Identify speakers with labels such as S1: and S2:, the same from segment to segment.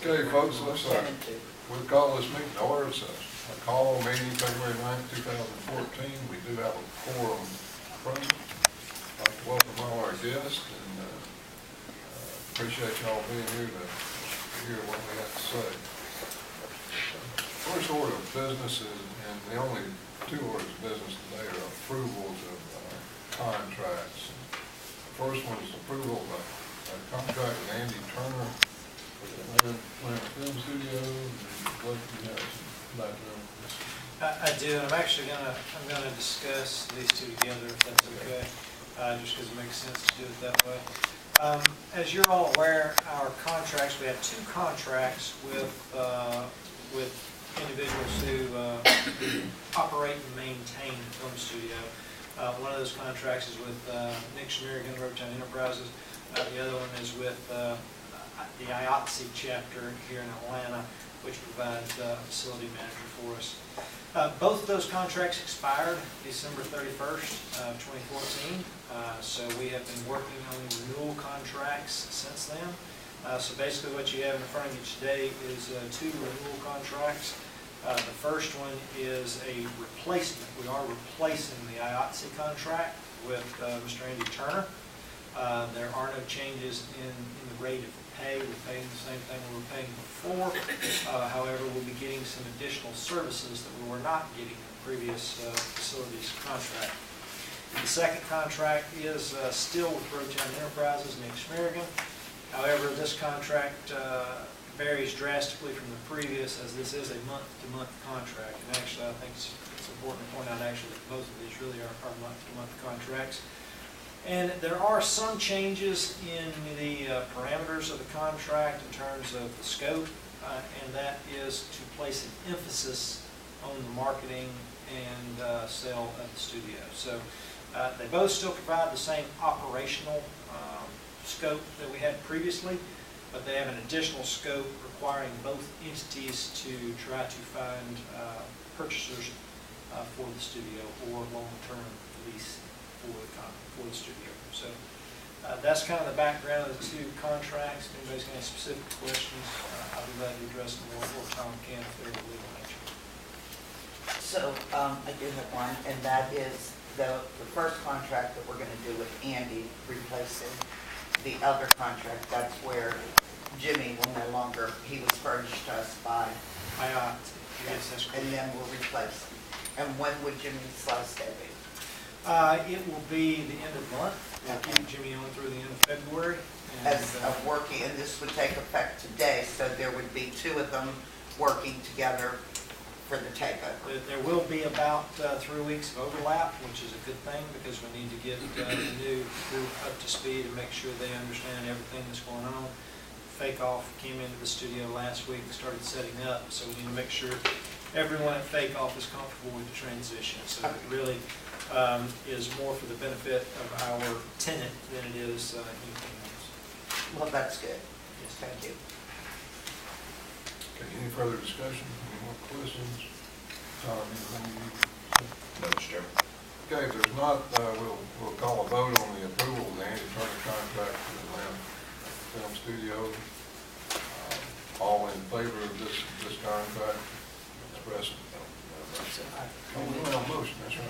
S1: Okay, folks, we'll call this meeting to order. It's a call meeting February 9th, 2014. We do have a quorum present. I'd like to welcome all our guests and appreciate y'all being here to hear what we have to say. First order of business is, and the only two orders of business today are approvals of contracts. The first one is approval of a contract with Andy Turner for the Atlanta Film Studio. What do you have some background on this?
S2: I do, and I'm gonna discuss these two together if that's okay, just because it makes sense to do it that way. As you're all aware, our contracts, we have two contracts with individuals who operate and maintain the film studio. One of those contracts is with Nick Schmerigan, Roadtown Enterprises. The other one is with the IBA chapter here in Atlanta, which provides a facility manager for us. Both of those contracts expired December 31st, 2014. So we have been working on renewal contracts since then. So basically what you have in front of you today is two renewal contracts. The first one is a replacement. We are replacing the IATSE contract with Mr. Andy Turner. There are no changes in the rate of pay. We're paying the same thing we were paying before. However, we'll be getting some additional services that we were not getting in the previous facilities contract. The second contract is still with Roadtown Enterprises, Nick Schmerigan. However, this contract varies drastically from the previous, as this is a month-to-month contract. And actually, I think it's important to point out actually that both of these really are month-to-month contracts. And there are some changes in the parameters of the contract in terms of the scope, and that is to place an emphasis on the marketing and sale of the studio. So they both still provide the same operational scope that we had previously, but they have an additional scope requiring both entities to try to find purchasers for the studio or long-term lease for the studio. So that's kind of the background of the two contracts. If anybody's got any specific questions, I'll be glad to address them or Tom can if they're of legal nature.
S3: So I do have one, and that is the first contract that we're going to do with Andy replacing the other contract. That's where Jimmy will no longer, he was furnished to us by
S2: IATSE. Yes, that's correct.
S3: And then we'll replace him. And when would Jimmy's last day be?
S2: It will be the end of the month. We'll keep Jimmy on through the end of February. And,
S3: As of working, and this would take effect today, so there would be two of them working together for the takeover.
S2: There will be about 3 weeks of overlap, which is a good thing because we need to get the new group up to speed and make sure they understand everything that's going on. Fake Off came into the studio last week and started setting up, so we need to make sure everyone at Fake Off is comfortable with the transition. So it really is more for the benefit of our tenant than it is anything else.
S3: Well, that's good.
S2: Yes.
S3: Thank you.
S1: Okay, any further discussion? Any more questions? Tom, anything you need?
S4: No, Mr. Chairman.
S1: Okay, if there's not, we'll call a vote on the approval of the Andy Turner contract for the Atlanta Film Studio. All in favor of this contract? Express it. Motion, that's right.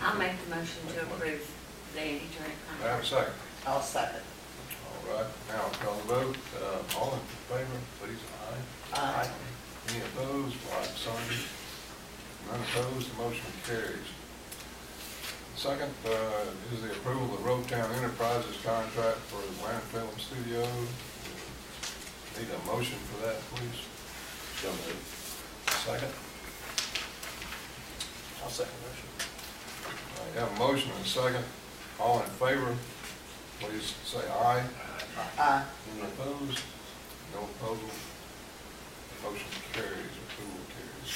S5: I'll make the motion to approve the Andy Turner
S1: I have a
S5: contract.
S1: second.
S3: I'll second.
S1: All right, now I'll call the vote. All in favor, please, aye.
S3: Aye.
S1: Any opposed, like sign. None opposed, the motion carries. Second is the approval of Roadtown Enterprises contract for the Atlanta Film Studio. Need a motion for that, please?
S4: So moved.
S1: Second.
S2: I'll second the motion.
S1: I have a motion and a second. All in favor, please say aye.
S3: Aye.
S1: Any opposed? No opposed. Motion carries, approval carries.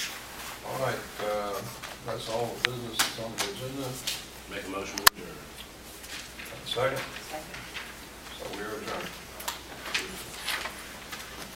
S1: All right, that's all the business that's on the agenda.
S4: Make a motion to adjourn.
S1: Second.
S3: Second.